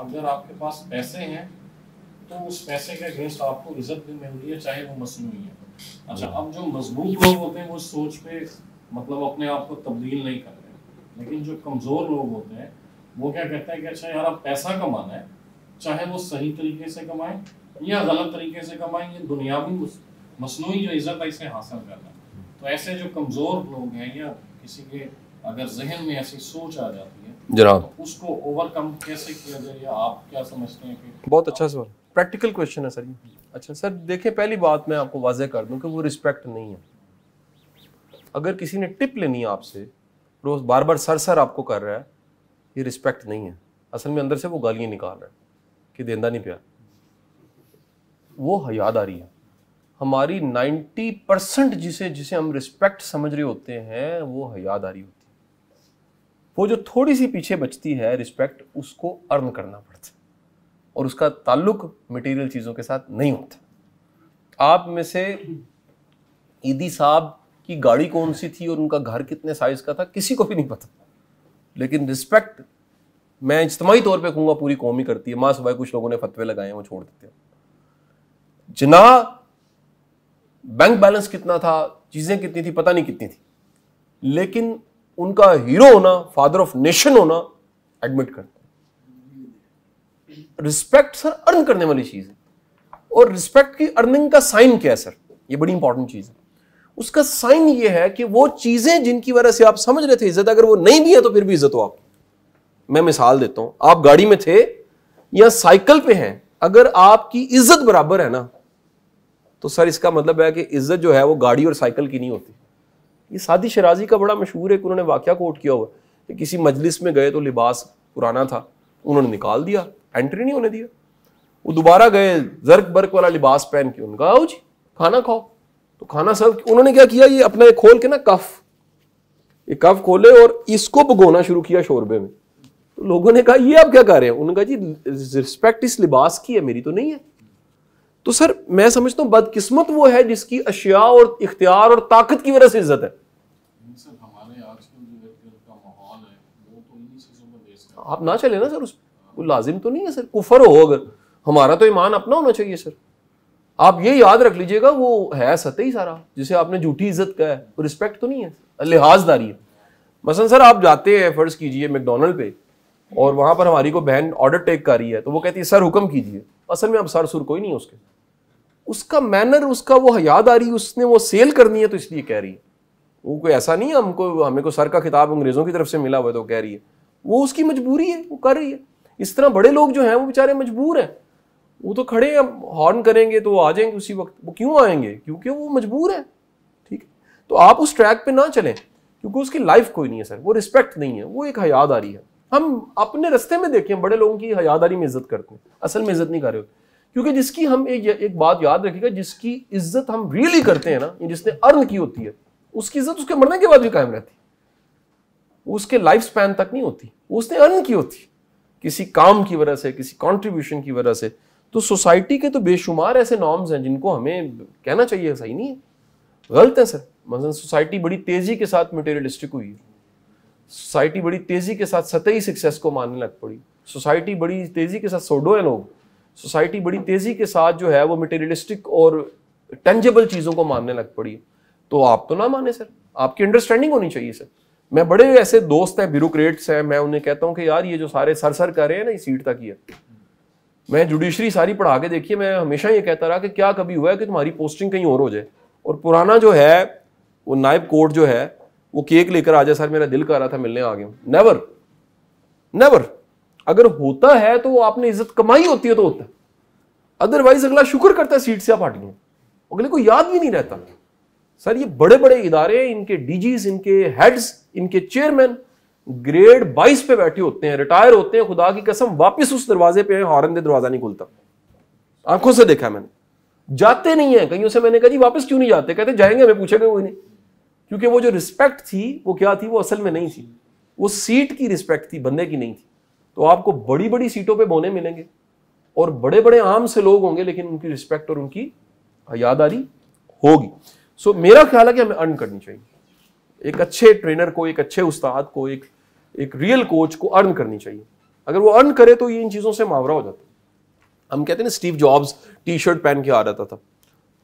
अगर आपके पास पैसे हैं तो उस पैसे के अगेंस्ट आपको इज्जत भी मिल रही है, चाहे वो मसनूई है। अच्छा, अब जो मजबूत लोग होते हैं वो सोच पे मतलब अपने आप को तब्दील नहीं कर रहे, लेकिन जो कमज़ोर लोग होते हैं वो क्या कहते हैं कि अच्छा यार अब पैसा कमाना है, चाहे वो सही तरीके से कमाएं या गलत तरीके से कमाएं, ये दुनियावी मसनूई जो इज्जत है इसे हासिल करना है। तो ऐसे जो कमज़ोर लोग हैं या किसी के अगर जहन में ऐसी सोच आ जाती है जनाब, तो उसको ओवरकम कैसे किया जाए, या आप क्या समझते हैं कि? बहुत अच्छा सवाल, प्रैक्टिकल क्वेश्चन है सर ये। अच्छा सर देखिए, पहली बात मैं आपको वाज़ेह कर दूं कि वो रिस्पेक्ट नहीं है। अगर किसी ने टिप लेनी है आपसे, रोज बार बार सर सर आपको कर रहा है, ये रिस्पेक्ट नहीं है। असल में अंदर से वो गालियां निकाल रहा है कि देंदा नहीं प्यार, वो हयादारी है। हमारी 90% जिसे हम रिस्पेक्ट समझ रहे होते हैं वो हयादारी होती है। वो जो थोड़ी सी पीछे बचती है रिस्पेक्ट, उसको अर्न करना पड़ता है और उसका ताल्लुक मटेरियल चीज़ों के साथ नहीं होता। आप में से ईदी साहब की गाड़ी कौन सी थी और उनका घर कितने साइज का था किसी को भी नहीं पता, लेकिन रिस्पेक्ट मैं इज्तिमाई तौर पे कहूँगा पूरी कौम ही करती है। माँ सुबह कुछ लोगों ने फतवे लगाए हैं, वो छोड़ देते हैं। जना बैंक बैलेंस कितना था, चीज़ें कितनी थी, पता नहीं कितनी थी, लेकिन उनका हीरो होना, फादर ऑफ नेशन होना एडमिट करते हैं। रिस्पेक्ट सर अर्न करने वाली चीज़ है, और रिस्पेक्ट की अर्निंग का साइन क्या है सर, ये बड़ी इंपॉर्टेंट चीज़ है। उसका साइन ये है कि वो चीज़ें जिनकी वजह से आप समझ रहे थे इज्जत, अगर वो नहीं भी है तो फिर भी इज्जत हो आपकी। मैं मिसाल देता हूं, आप गाड़ी में थे या साइकिल पे हैं, अगर आपकी इज्जत बराबर है ना, तो सर इसका मतलब है कि इज्जत जो है वो गाड़ी और साइकिल की नहीं होती। ये सादी शराजी का बड़ा मशहूर है, उन्होंने वाकया कोट किया हुआ कि किसी मजलिस में गए तो लिबास पुराना था, उन्होंने निकाल दिया, एंट्री नहीं होने दिया। वो दोबारा गए जर्क बर्क वाला लिबास पहन के, उनका आओ जी खाना खाओ, तो खाना सर्व, उन्होंने क्या किया, ये अपना खोल के ना कफ, ये कफ खोले और इसको भगोना शुरू किया शोरबे में। तो लोगों ने कहा ये आप क्या कर रहे हैं? उन्होंने कहा जी रिस्पेक्ट इस लिबास की है, मेरी तो नहीं है। तो सर मैं समझता हूं बदकिस्मत वो है जिसकी अशिया और इख्तियार और ताकत की वजह से इज्जत है। सर हमारे आजकल जो का माहौल है वो तो इन्हीं चीजों पर बेस करता है। आप ना चले ना सर, उस वो लाजिम तो नहीं है सर, कुफर हो अगर, हमारा तो ईमान अपना होना चाहिए सर। आप ये याद रख लीजिएगा, वो है सतही सारा जिसे आपने झूठी इज्जत कहा है, वो रिस्पेक्ट तो नहीं है, लिहाजदारी है। मसलन सर आप जाते हैं, फर्ज कीजिए मैकडोनल्ड पे, और वहां पर हमारी को बहन ऑर्डर टेक कर रही है, तो वो कहती है सर हुक्म कीजिए। असल में अब सर सुर कोई नहीं है उसके, उसका मैनर, उसका वो हयादारी, उसने वो सेल करनी है तो इसलिए कह रही है। वो कोई ऐसा नहीं है हमें को सर का खिताब अंग्रेजों की तरफ से मिला हुआ तो कह रही है, वो उसकी मजबूरी है, वो कर रही है। इस तरह बड़े लोग जो हैं वो बेचारे मजबूर हैं, वो तो खड़े हैं, हॉर्न करेंगे तो वो आ जाएंगे उसी वक्त। वो क्यों आएंगे? क्योंकि वो मजबूर है। ठीक है, तो आप उस ट्रैक पे ना चलें, क्योंकि उसकी लाइफ कोई नहीं है सर, वो रिस्पेक्ट नहीं है, वो एक हयादारी है। हम अपने रास्ते में देखें, बड़े लोगों की हयादारी में इज्जत करते हैं, असल में इज्जत नहीं कर रहे होते। क्योंकि जिसकी हम एक बात याद रखिएगा, जिसकी इज्जत हम रियली करते हैं ना, जिसने अर्न की होती है, उसकी इज्जत उसके मरने के बाद भी कायम रहती है, उसके लाइफ स्पैन तक नहीं होती, उसने अर्न की होती किसी काम की वजह से, किसी कंट्रीब्यूशन की वजह से। तो सोसाइटी के तो बेशुमार ऐसे नॉर्म्स हैं जिनको हमें कहना चाहिए सही नहीं है, गलत है सर। मतलब सोसाइटी बड़ी तेजी के साथ मटेरियलिस्टिक हुई है, सोसाइटी बड़ी तेजी के साथ सतही सक्सेस को मानने लग पड़ी, सोसाइटी बड़ी तेजी के साथ सोडो है लोग, सोसाइटी बड़ी तेजी के साथ जो है वो मटेरियलिस्टिक और टेंजेबल चीजों को मानने लग पड़ी। तो आप तो ना माने सर, आपकी अंडरस्टैंडिंग होनी चाहिए सर। मैं बड़े ऐसे दोस्त हैं, ब्यूरोक्रेट्स हैं, मैं उन्हें कहता हूं कि यार ये जो सारे सर सर कर रहे हैं ना, ये सीट तक ही है। मैं जुडिशरी सारी पढ़ा के देखिए, मैं हमेशा ये कहता रहा कि क्या कभी हुआ है कि तुम्हारी पोस्टिंग कहीं और हो जाए, और पुराना जो है वो नायब कोर्ट जो है वो केक लेकर आ जाए, सर मेरा दिल कर रहा था मिलने आ गया। Never never. अगर होता है तो आपने इज्जत कमाई होती है तो होता है, अदरवाइज अगला शुक्र करता है सीट से आप हट गए, अगले को याद भी नहीं रहता। सर ये बड़े बड़े इदारे, इनके डीजीज, इनके हेड्स, इनके चेयरमैन ग्रेड 22 पे बैठे होते हैं, रिटायर होते हैं, खुदा की कसम वापस उस दरवाजे पे हॉर्न दे, दरवाजा नहीं खुलता। आंखों से देखा मैंने, जाते नहीं है। कईयों से मैंने कहा जी वापस क्यों नहीं जाते? कहते जाएंगे, हमें पूछेगा कोई नहीं। क्योंकि वो जो रिस्पेक्ट थी वो क्या थी, वो असल में नहीं थी, वो सीट की रिस्पेक्ट थी, बंदे की नहीं थी। तो आपको बड़ी बड़ी सीटों पे बोने मिलेंगे और बड़े बड़े आम से लोग होंगे, लेकिन उनकी रिस्पेक्ट और उनकी हयादारी होगी। सो मेरा ख्याल है कि हमें अर्न करनी चाहिए, एक अच्छे ट्रेनर को, एक अच्छे उस्ताद को, एक रियल कोच को अर्न करनी चाहिए। अगर वो अर्न करे तो ये इन चीज़ों से मावरा हो जाता है। हम कहते हैं ना स्टीव जॉब्स टी शर्ट पहन के आ रहा था,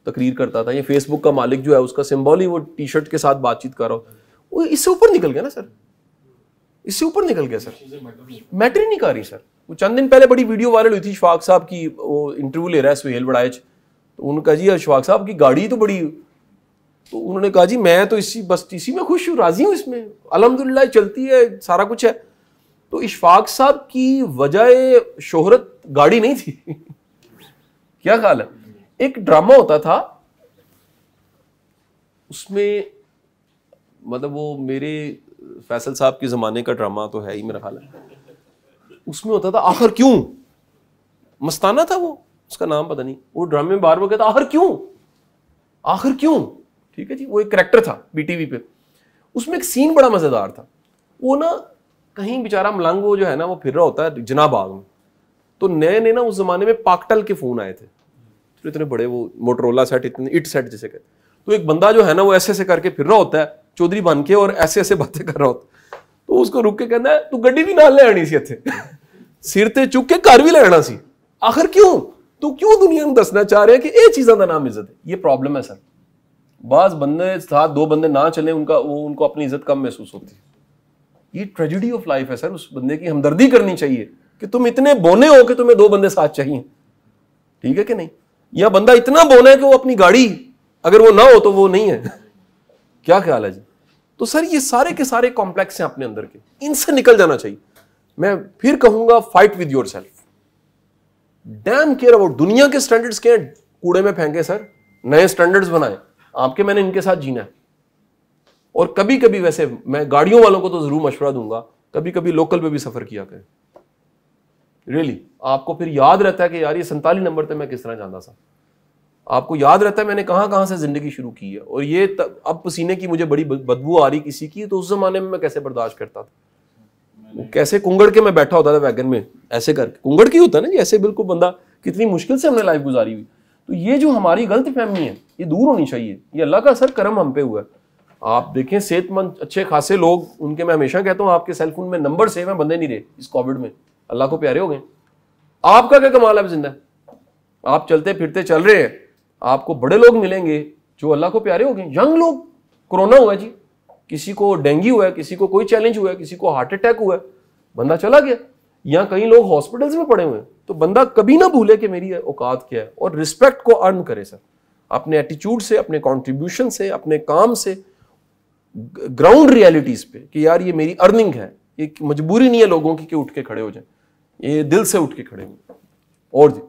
तकरीर करता था, ये फेसबुक का मालिक जो है उसका सिंबल ही वो टी शर्ट के साथ बातचीत कर रहा हो, वो इससे ऊपर निकल गया ना सर, इससे ऊपर निकल गया सर, मैटर ही नहीं कर रही सर। वो चंद दिन पहले बड़ी वीडियो वायरल हुई थी इशफाक साहब की, वो इंटरव्यू ले रहा है सुहेल बड़ाइच, तो उन्होंने कहा जी इशफाक साहब की गाड़ी तो बड़ी, तो उन्होंने कहा जी मैं तो इसी में खुश हूँ, राजी हूँ इसमें, अल्हम्दुलिल्लाह चलती है, सारा कुछ है। तो इशफाक साहब की वजह शोहरत गाड़ी नहीं थी क्या ख्याल है? एक ड्रामा होता था उसमें, मतलब वो मेरे फैसल साहब के जमाने का ड्रामा तो है ही मेरा ख्याल है, उसमें होता था आखिर क्यों, मस्ताना था वो, उसका नाम पता नहीं, वो ड्रामे में बार बार कहता आखिर क्यों, आखिर क्यों, ठीक है जी। वो एक कैरेक्टर था बीटीवी पे, उसमें एक सीन बड़ा मजेदार था। वो ना कहीं बेचारा मलंग वो जो है ना वो फिर रहा होता है जिना बाग में, तो नए नए ना उस जमाने में पाकटल के फोन आए थे, तो इतने बड़े वो मोटरोला सेट, इतने इट सेट जैसे कहते, तो एक बंदा जो है ना वो ऐसे ऐसे करके फिर रहा होता है चौधरी बन के और ऐसे ऐसे बातें कर रहा होता, तो उसको रुक के कहना है तू गड्डी भी नाल ले आनी सी इत्थे सिर ते चुक के घर भी ले आना सी, आखिर क्यों, तू क्यों दुनिया में दसना चाह रहे हैं कि ये चीज़ों का नाम इज्जत है। ये प्रॉब्लम है सर, बाज बंदे साथ दो बंदे ना चले उनको अपनी इज्जत कम महसूस होती है। ये ट्रेजेडी ऑफ लाइफ है सर। उस बंदे की हमदर्दी करनी चाहिए कि तुम इतने बोने हो कि तुम्हें दो बंदे साथ चाहिए, ठीक है कि नहीं। या बंदा इतना बोना है कि वो अपनी गाड़ी अगर वो ना हो तो वो नहीं है क्या ख्याल है जी। तो सर ये सारे के सारे कॉम्प्लेक्स हैं अपने अंदर के, इनसे निकल जाना चाहिए। मैं फिर कहूंगा fight with your self, dam care about दुनिया के स्टैंडर्ड्स के कूड़े में फेंके सर, नए स्टैंडर्ड्स बनाए आपके, मैंने इनके साथ जीना है। और कभी कभी वैसे मैं गाड़ियों वालों को तो जरूर मशवरा दूंगा, कभी कभी लोकल पे भी सफर किया करें, रियली आपको फिर याद रहता है कि यार ये 47 नंबर पे मैं किस तरह जाता था, आपको याद रहता है मैंने कहां कहां से जिंदगी शुरू की है। और ये अब पसीने की मुझे बड़ी बदबू आ रही किसी की, तो उस जमाने में मैं कैसे बर्दाश्त करता था, वो कैसे कुंगड़ के मैं बैठा होता था वैगन में ऐसे करके, कुंगड़ की होता है ना जी ऐसे, बिल्कुल बंदा कितनी मुश्किल से हमने लाइफ गुजारी हुई। तो ये जो हमारी गलत फहमी है ये दूर होनी चाहिए, ये अल्लाह का सर करम हम पे हुआ है। आप देखें सेहतमंद अच्छे खासे लोग, उनके मैं हमेशा कहता हूँ आपके सेलफोन में नंबर सेव है, बंदे नहीं रहे इस कोविड में, अल्लाह को प्यारे हो गए। आपका क्या कमाल है जिंदा, आप चलते फिरते चल रहे हैं, आपको बड़े लोग मिलेंगे जो अल्लाह को प्यारे हो गए, यंग लोग। कोरोना हुआ जी, किसी को डेंगू हुआ है, किसी को कोई चैलेंज हुआ है, किसी को हार्ट अटैक हुआ है, बंदा चला गया। या कई लोग हॉस्पिटल्स में पड़े हुए हैं। तो बंदा कभी ना भूले कि मेरी औकात क्या है, और रिस्पेक्ट को अर्न करे सर, अपने एटीट्यूड से, अपने कॉन्ट्रीब्यूशन से, अपने काम से, ग्राउंड रियलिटीज पे कि यार ये मेरी अर्निंग है, ये मजबूरी नहीं है लोगों की कि उठ के खड़े हो जाए, ये दिल से उठ के खड़े हो। और जी